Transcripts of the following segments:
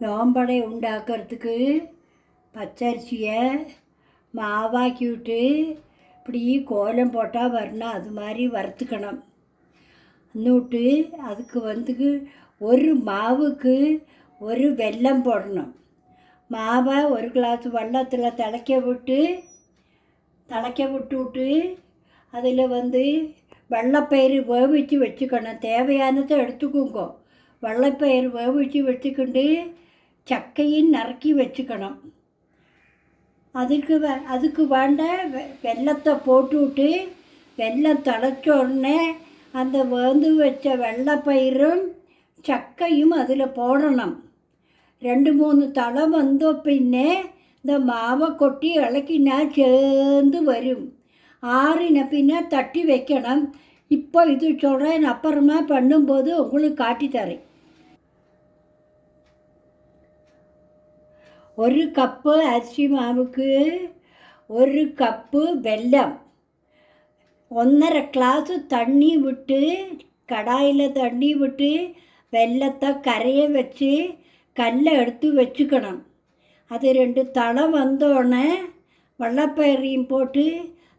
நோம்படை உண்டாக்கிறதுக்கு பச்சரிசியை மாவாக்கி விட்டு இப்படி கோலம் போட்டால் வரணும், அது மாதிரி வறுத்துக்கணும். இன்னொட்டு அதுக்கு ஒரு மாவுக்கு ஒரு வெல்லம் போடணும். மாவை ஒரு கிளாஸ் வெள்ளத்தில் திளைக்க விட்டு அதில் வெள்ளைப்பயிறு வேவிச்சு வச்சுக்கணும். தேவையானதை எடுத்துக்கோங்க. வெள்ளைப்பயிறு வேவிச்சு வச்சுக்கிண்டு சக்கையும் நறுக்கி வச்சுக்கணும். அதுக்கு வேண்ட வெல்லத்தை போட்டுவிட்டு வெல்லம் திளைச்ச உடனே அந்த வேந்து வச்ச வெள்ளைப்பயிரும் சக்கையும் அதில் போடணும். 2-3 தலை வந்த பின்னே இந்த மாவை கொட்டி இலக்கினா சேர்ந்து வரும். ஆறின பின்னே தட்டி வைக்கணும். இப்போ இது சொல்கிறேன், அப்புறமா பண்ணும்போது உங்களுக்கு காட்டித்தரேன். 1 கப்பு அரிசி மாவுக்கு 1 கப்பு வெல்லம், 1½ கிளாஸு தண்ணி விட்டு கடாயில் தண்ணி விட்டு வெல்லத்தை கரைய வச்சு கல்லை எடுத்து வச்சுக்கணும். அது 2 தலை வந்தோடனே வெள்ளைப்பயிரையும் போட்டு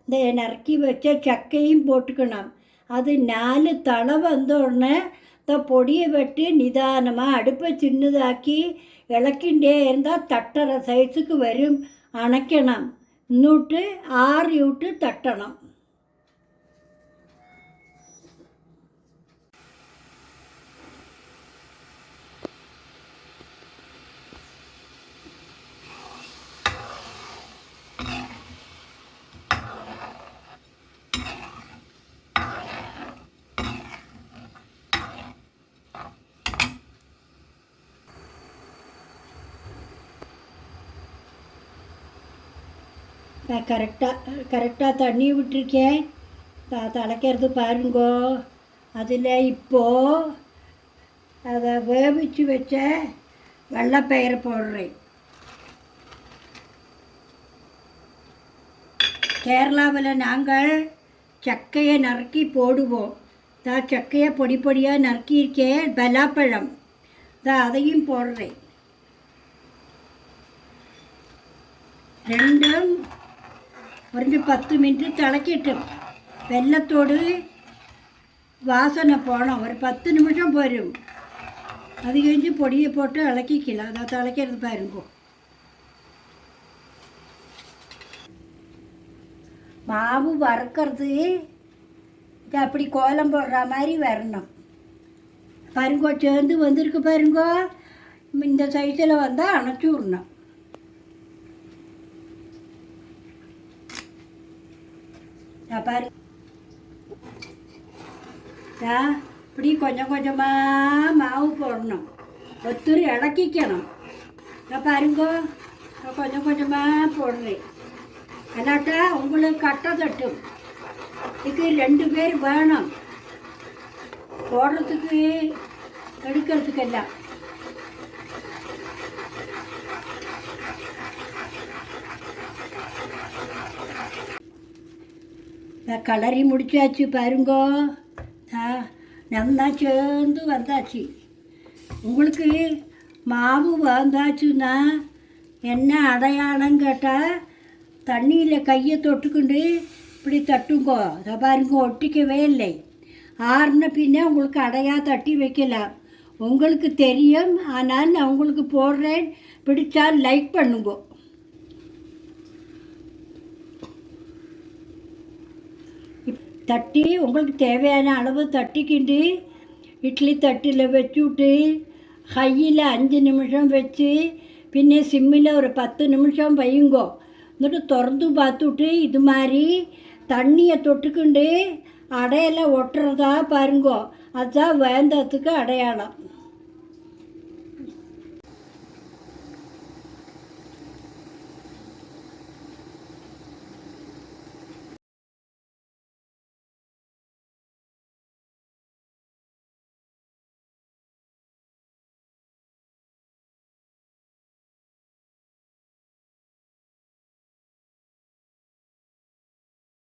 இந்த நறுக்கி வச்ச சக்கையும் போட்டுக்கணும். அது 4 தலை வந்தோடனே இந்த பொடியை வெட்டி நிதானமாக அடுப்பை சின்னதாக்கி இளக்கிண்டே இருந்தால் தட்டுற சைஸுக்கு வரும். அணைக்கணும். இன்னுட்டு ஆறி விட்டு தட்டணும். நான் கரெக்டாக தண்ணி விட்டுருக்கேன். திளைக்கிறது பாருங்கோ. அதில் இப்போது அதை வேவிச்சு வச்ச வெள்ளைப்பயிரை போடுறேன். கேரளாவில் நாங்கள் சக்கையை நறுக்கி போடுவோம். சக்கையை பொடி பொடியாக நறுக்கியிருக்கேன். பலாப்பழம் அதையும் போடுறேன். ரெண்டும் ஒரு 10 மினிட்டு திளைக்கட்டும். வெல்லத்தோடு வாசனை போனோம். ஒரு 10 நிமிஷம் போயிடும். அது கழிஞ்சு பொடியை போட்டு இலக்கிக்கலாம். அதை திளைக்கிறது பாருங்க. மாவு வறுக்கிறது இது அப்படி கோலம் போடுற மாதிரி வரணும். பாருங்கோ, சேர்ந்து வந்திருக்கு பாருங்கோ. இந்த சைஸில் வந்தால் அணைச்சி விடணும். பாரு, இப்படி கொஞ்சம் கொஞ்சமாக மாவு போடணும். ஒத்துரு இலக்கிக்கணும். பாருங்கோ, கொஞ்சம் கொஞ்சமாக போடுறேன். இல்லாட்டா உங்களுக்கு கட்டை தட்டும். இதுக்கு 2 பேர் வேணும் போடுறதுக்கு எடுக்கிறதுக்கெல்லாம். கலரி முடிச்சாச்சு பாருங்கோ. நல்லா சேர்ந்து வந்தாச்சு. உங்களுக்கு மாவு வந்தாச்சுன்னா என்ன அடையாளம் கேட்டால் தண்ணியில் கையை தொட்டுக்கிண்டு இப்படி தட்டுங்கோ. அதை பாருங்கோ, ஒட்டிக்கவே இல்லை. ஆறுன பின்னே உங்களுக்கு அடையாக தட்டி வைக்கலாம். உங்களுக்கு தெரியும். ஆனால் நான் உங்களுக்கு போடுறேன். பிடிச்சால் லைக் பண்ணுங்கோ. தட்டி உங்களுக்கு தேவையான அளவு தட்டிக்கிண்டு இட்லி தட்டில் வச்சுவிட்டு ஹையில் 5 நிமிஷம் வச்சு பின்னே சிம்மில் ஒரு 10 நிமிஷம் வையுங்கோ. എന്നിട്ട് திறந்து பார்த்துட்டு இது மாதிரி தண்ணியை தொட்டுக்கிண்டு அடையில் ஒட்டுறதா பாருங்கோ. அதுதான் வேந்தத்துக்கு அடையாளம்.